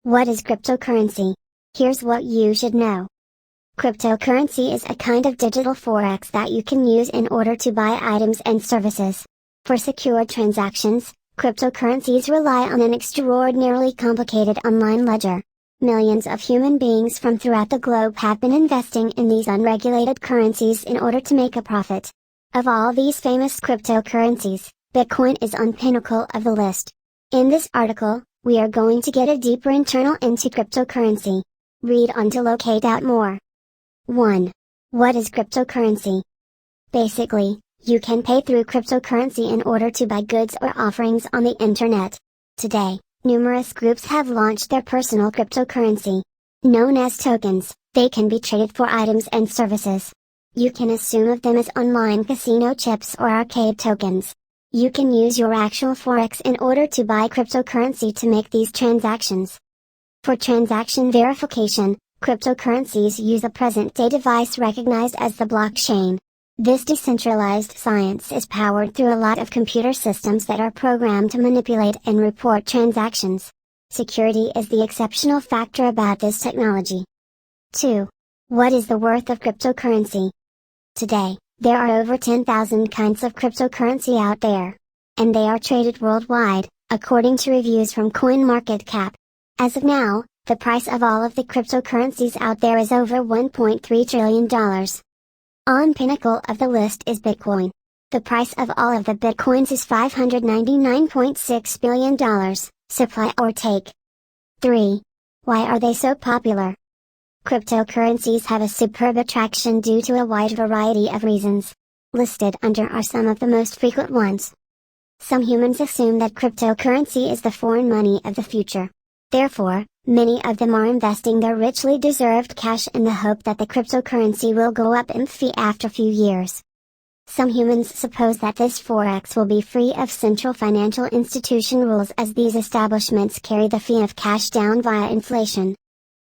What is cryptocurrency? Here's what you should know. Cryptocurrency is a kind of digital forex that you can use in order to buy items and services. For secure transactions, cryptocurrencies rely on an extraordinarily complicated online ledger. Millions of human beings from throughout the globe have been investing in these unregulated currencies in order to make a profit. Of all these famous cryptocurrencies, Bitcoin is on pinnacle of the list. In this article, we are going to get a deeper internal into cryptocurrency. Read on to locate out more. 1. What is cryptocurrency? Basically, you can pay through cryptocurrency in order to buy goods or offerings on the internet. Today, numerous groups have launched their personal cryptocurrency. Known as tokens, they can be traded for items and services. You can assume of them as online casino chips or arcade tokens. You can use your actual forex in order to buy cryptocurrency to make these transactions. For transaction verification, cryptocurrencies use a present-day device recognized as the blockchain. This decentralized science is powered through a lot of computer systems that are programmed to manipulate and report transactions. Security is the exceptional factor about this technology. 2. What is the worth of cryptocurrency? Today, there are over 10,000 kinds of cryptocurrency out there. And they are traded worldwide, according to reviews from CoinMarketCap. As of now, the price of all of the cryptocurrencies out there is over $1.3 trillion. On pinnacle of the list is Bitcoin. The price of all of the Bitcoins is $599.6 billion, supply or take. 3. Why are they so popular? Cryptocurrencies have a superb attraction due to a wide variety of reasons. Listed under are some of the most frequent ones. Some humans assume that cryptocurrency is the foreign money of the future. Therefore, many of them are investing their richly deserved cash in the hope that the cryptocurrency will go up in fee after a few years. Some humans suppose that this forex will be free of central financial institution rules as these establishments carry the fee of cash down via inflation.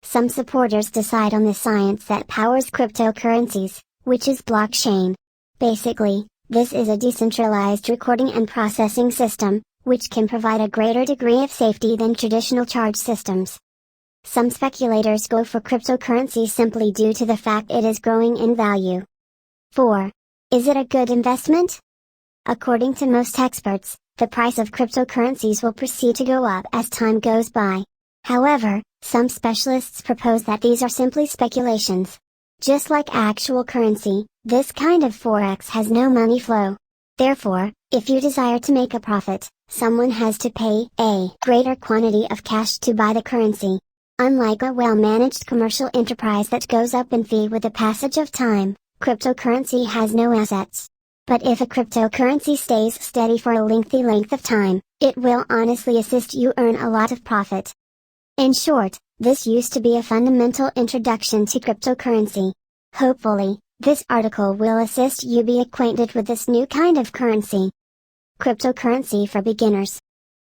Some supporters decide on the science that powers cryptocurrencies, which is blockchain. Basically, this is a decentralized recording and processing system, which can provide a greater degree of safety than traditional charge systems. Some speculators go for cryptocurrency simply due to the fact it is growing in value. 4. Is it a good investment? According to most experts, the price of cryptocurrencies will proceed to go up as time goes by. However, some specialists propose that these are simply speculations. Just like actual currency, this kind of forex has no money flow. Therefore, if you desire to make a profit, someone has to pay a greater quantity of cash to buy the currency. Unlike a well-managed commercial enterprise that goes up in fee with the passage of time, cryptocurrency has no assets. But if a cryptocurrency stays steady for a lengthy length of time, it will honestly assist you earn a lot of profit. In short, this used to be a fundamental introduction to cryptocurrency. Hopefully, this article will assist you be acquainted with this new kind of currency. Cryptocurrency for beginners.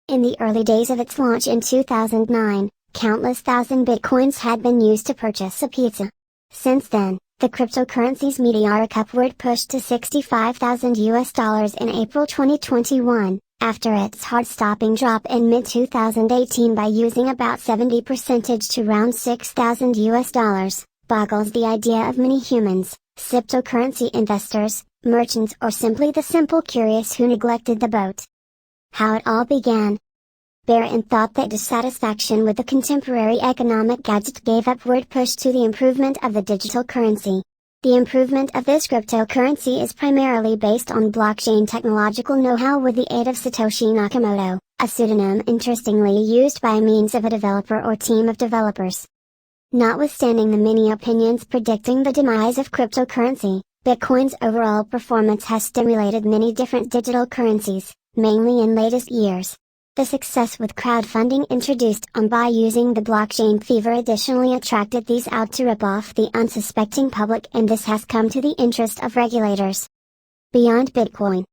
In the early days of its launch in 2009, countless thousand bitcoins had been used to purchase a pizza. Since then, the cryptocurrency's meteoric upward push to $65,000 in April 2021. After its hard-stopping drop in mid-2018 by using about 70% to round $6,000, boggles the idea of many humans, cryptocurrency investors, merchants or simply the simple curious who neglected the boat. How it all began. Bear in thought that dissatisfaction with the contemporary economic gadget gave upward push to the improvement of the digital currency. The improvement of this cryptocurrency is primarily based on blockchain technological know-how with the aid of Satoshi Nakamoto, a pseudonym interestingly used by means of a developer or team of developers. Notwithstanding the many opinions predicting the demise of cryptocurrency, Bitcoin's overall performance has stimulated many different digital currencies, mainly in latest years. The success with crowdfunding introduced on by using the blockchain fever additionally attracted these out to rip off the unsuspecting public, and this has come to the interest of regulators. Beyond Bitcoin.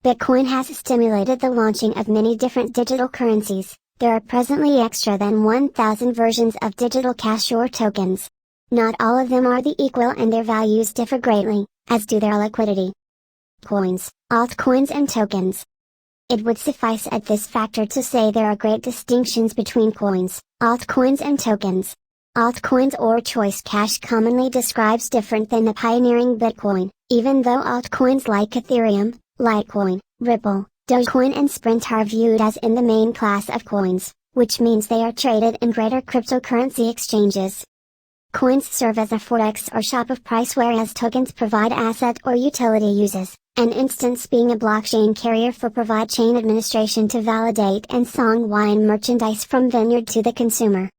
Bitcoin has stimulated the launching of many different digital currencies. There are presently extra than 1,000 versions of digital cash or tokens. Not all of them are the equal and their values differ greatly, as do their liquidity. Coins, altcoins and tokens. It would suffice at this factor to say there are great distinctions between coins, Altcoins and tokens. Altcoins or choice cash commonly describes different than the pioneering Bitcoin, even though altcoins like Ethereum, Litecoin, Ripple, Dogecoin and Sprint are viewed as in the main class of coins, which means they are traded in greater cryptocurrency exchanges. Coins serve as a forex or shop of price, whereas tokens provide asset or utility uses, an instance being a blockchain carrier for provide chain administration to validate and song wine merchandise from vineyard to the consumer.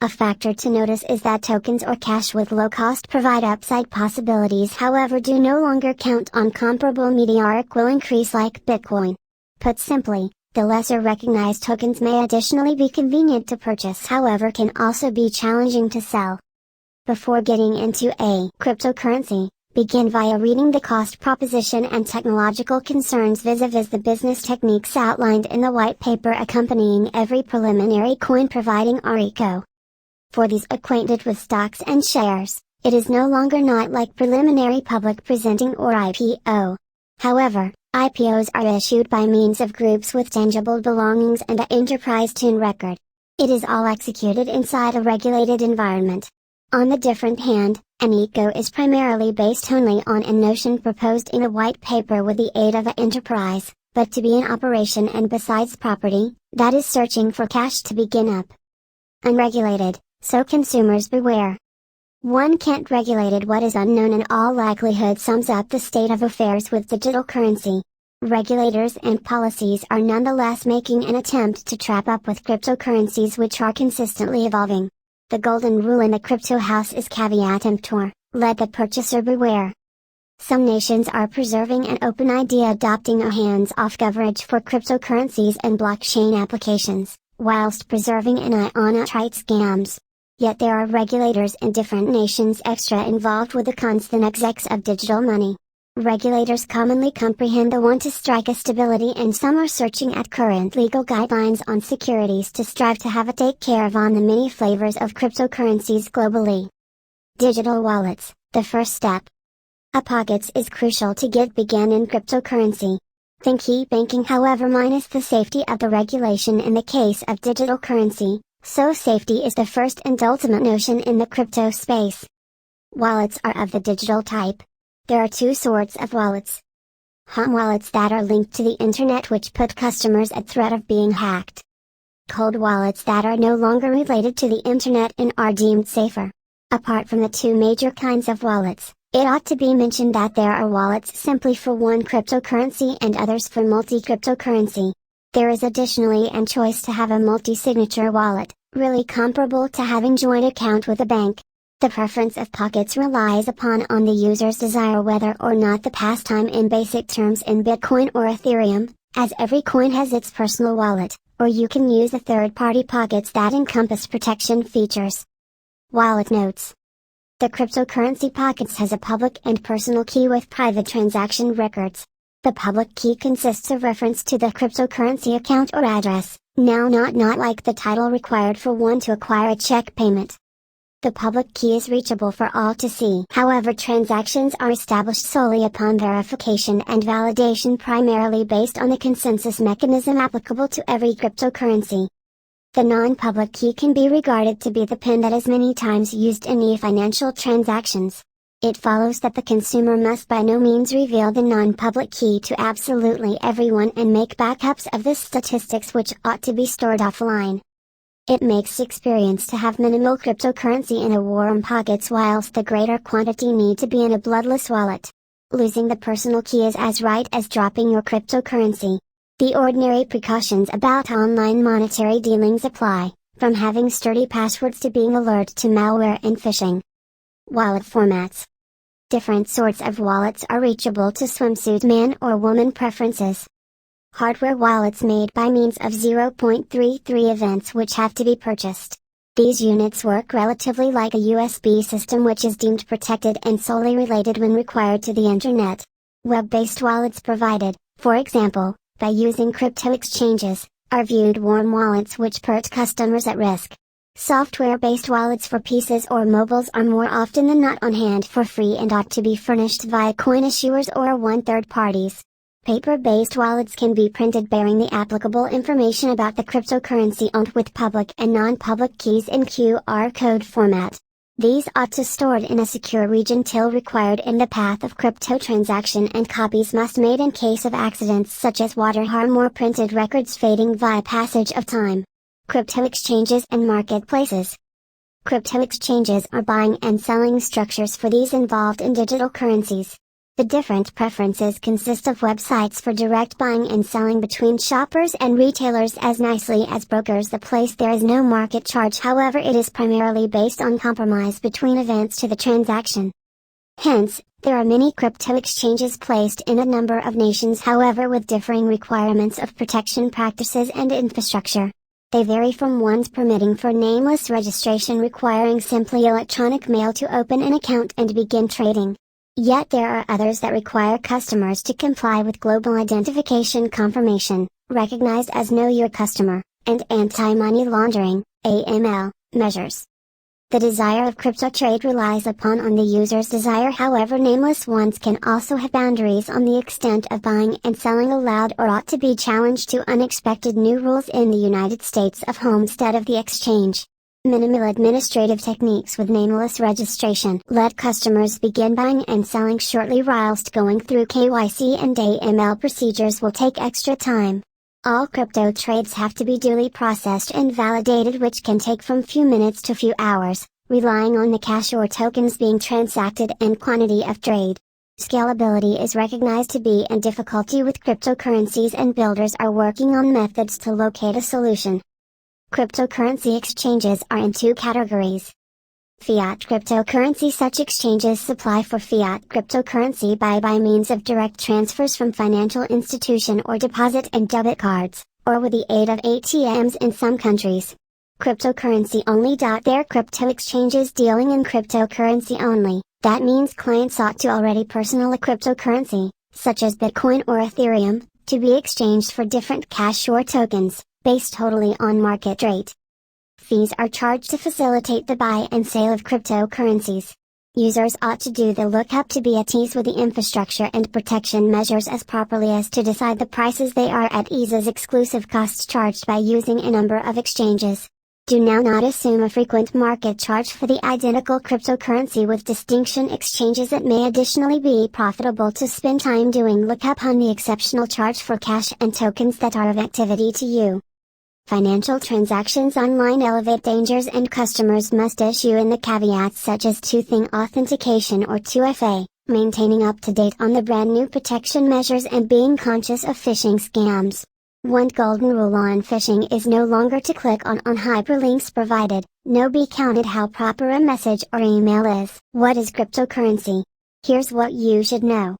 A factor to notice is that tokens or cash with low cost provide upside possibilities, however do no longer count on comparable meteoric will increase like Bitcoin. Put simply, the lesser recognized tokens may additionally be convenient to purchase, however can also be challenging to sell. Before getting into a cryptocurrency, begin via reading the cost proposition and technological concerns vis-a-vis the business techniques outlined in the white paper accompanying every preliminary coin providing RECO. For these acquainted with stocks and shares, it is no longer not like preliminary public presenting or IPO. However, IPOs are issued by means of groups with tangible belongings and an enterprise tune record. It is all executed inside a regulated environment. On the different hand, an ECO is primarily based only on a notion proposed in a white paper with the aid of an enterprise, but to be in operation and besides property, that is searching for cash to begin up. Unregulated, so consumers beware. One can't regulate what is unknown in all likelihood sums up the state of affairs with digital currency. Regulators and policies are nonetheless making an attempt to trap up with cryptocurrencies which are consistently evolving. The golden rule in the crypto house is caveat emptor, let the purchaser beware. Some nations are preserving an open idea adopting a hands-off coverage for cryptocurrencies and blockchain applications, whilst preserving an eye on outright scams. Yet there are regulators in different nations extra involved with the constant execs of digital money. Regulators commonly comprehend the want to strike a stability, and some are searching at current legal guidelines on securities to strive to have a take care of on the many flavors of cryptocurrencies globally. Digital wallets, the first step. A pockets is crucial to get began in cryptocurrency. Think e-banking, however, minus the safety of the regulation in the case of digital currency, so safety is the first and ultimate notion in the crypto space. Wallets are of the digital type. There are two sorts of wallets. Hot wallets that are linked to the internet, which put customers at threat of being hacked. Cold wallets that are no longer related to the internet and are deemed safer. Apart from the two major kinds of wallets, it ought to be mentioned that there are wallets simply for one cryptocurrency and others for multi-cryptocurrency. There is additionally an choice to have a multi-signature wallet, really comparable to having joint account with a bank. The preference of pockets relies upon on the user's desire whether or not the pastime in basic terms in Bitcoin or Ethereum, as every coin has its personal wallet, or you can use a third-party pockets that encompass protection features. Wallet notes. The cryptocurrency pockets has a public and personal key with private transaction records. The public key consists of reference to the cryptocurrency account or address, now not like the title required for one to acquire a check payment. The public key is reachable for all to see. However, transactions are established solely upon verification and validation, primarily based on the consensus mechanism applicable to every cryptocurrency. The non-public key can be regarded to be the PIN that is many times used in e-financial transactions. It follows that the consumer must by no means reveal the non-public key to absolutely everyone and make backups of the statistics, which ought to be stored offline. It makes experience to have minimal cryptocurrency in a warm pockets, whilst the greater quantity need to be in a bloodless wallet. Losing the personal key is as right as dropping your cryptocurrency. The ordinary precautions about online monetary dealings apply, from having sturdy passwords to being alert to malware and phishing. Wallet formats. Different sorts of wallets are reachable to swimsuit man or woman preferences. Hardware wallets made by means of 0.33 events which have to be purchased. These units work relatively like a USB system, which is deemed protected and solely related when required to the internet. Web-based wallets provided, for example, by using crypto exchanges, are viewed warm wallets which put customers at risk. Software-based wallets for PCs or mobiles are more often than not on hand for free and ought to be furnished via coin issuers or one third parties. Paper-based wallets can be printed bearing the applicable information about the cryptocurrency owned with public and non-public keys in QR code format. These ought to stored in a secure region till required in the path of crypto transaction, and copies must made in case of accidents such as water harm or printed records fading via passage of time. Crypto exchanges and marketplaces. Crypto exchanges are buying and selling structures for these involved in digital currencies. The different preferences consist of websites for direct buying and selling between shoppers and retailers as nicely as brokers. The place there is no market charge, however it is primarily based on compromise between events to the transaction. Hence, there are many crypto exchanges placed in a number of nations, however with differing requirements of protection practices and infrastructure. They vary from ones permitting for nameless registration requiring simply electronic mail to open an account and begin trading. Yet there are others that require customers to comply with global identification confirmation, recognized as Know Your Customer, and anti-money laundering, AML, measures. The desire of crypto trade relies upon the user's desire, however nameless ones can also have boundaries on the extent of buying and selling allowed or ought to be challenged to unexpected new rules in the United States of homestead of the exchange. Minimal administrative techniques with nameless registration let customers begin buying and selling shortly, whilst going through KYC and AML procedures will take extra time. All crypto trades have to be duly processed and validated, which can take from few minutes to few hours, relying on the cash or tokens being transacted and quantity of trade. Scalability is recognized to be a difficulty with cryptocurrencies, and builders are working on methods to locate a solution. Cryptocurrency exchanges are in two categories. Fiat cryptocurrency. Such exchanges supply for fiat cryptocurrency by means of direct transfers from financial institution or deposit and debit cards, or with the aid of ATMs in some countries. Cryptocurrency only. There are crypto exchanges dealing in cryptocurrency only. That means clients ought to already personal a cryptocurrency, such as Bitcoin or Ethereum, to be exchanged for different cash or tokens, based totally on market rate. Fees are charged to facilitate the buy and sale of cryptocurrencies. Users ought to do the lookup to be at ease with the infrastructure and protection measures as properly as to decide the prices they are at ease as exclusive costs charged by using a number of exchanges. Do now not assume a frequent market charge for the identical cryptocurrency with distinction exchanges. It may additionally be profitable to spend time doing lookup on the exceptional charge for cash and tokens that are of activity to you. Financial transactions online elevate dangers, and customers must issue in the caveats such as two-thing authentication or 2FA, maintaining up to date on the brand new protection measures and being conscious of phishing scams. One golden rule on phishing is no longer to click on hyperlinks provided, no be counted how proper a message or email is. What is cryptocurrency? Here's what you should know.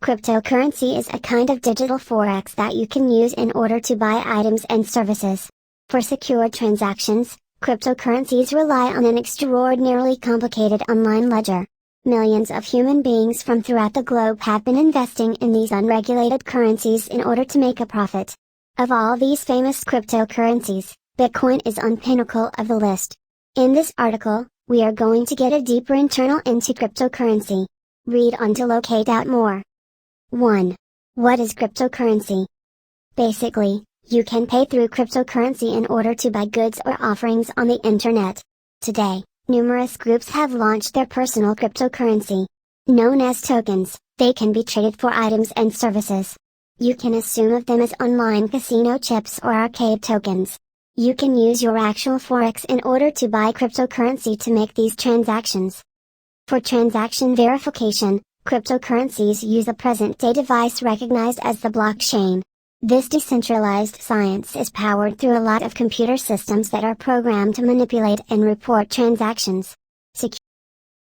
Cryptocurrency is a kind of digital forex that you can use in order to buy items and services. For secure transactions, cryptocurrencies rely on an extraordinarily complicated online ledger. Millions of human beings from throughout the globe have been investing in these unregulated currencies in order to make a profit. Of all these famous cryptocurrencies, Bitcoin is on pinnacle of the list. In this article, we are going to get a deeper internal into cryptocurrency. Read on to locate out more. 1. What is cryptocurrency? Basically, you can pay through cryptocurrency in order to buy goods or offerings on the internet. Today, numerous groups have launched their personal cryptocurrency. Known as tokens, they can be traded for items and services. You can assume of them as online casino chips or arcade tokens. You can use your actual forex in order to buy cryptocurrency to make these transactions. For transaction verification, cryptocurrencies use a present-day device recognized as the blockchain. This decentralized science is powered through a lot of computer systems that are programmed to manipulate and report transactions.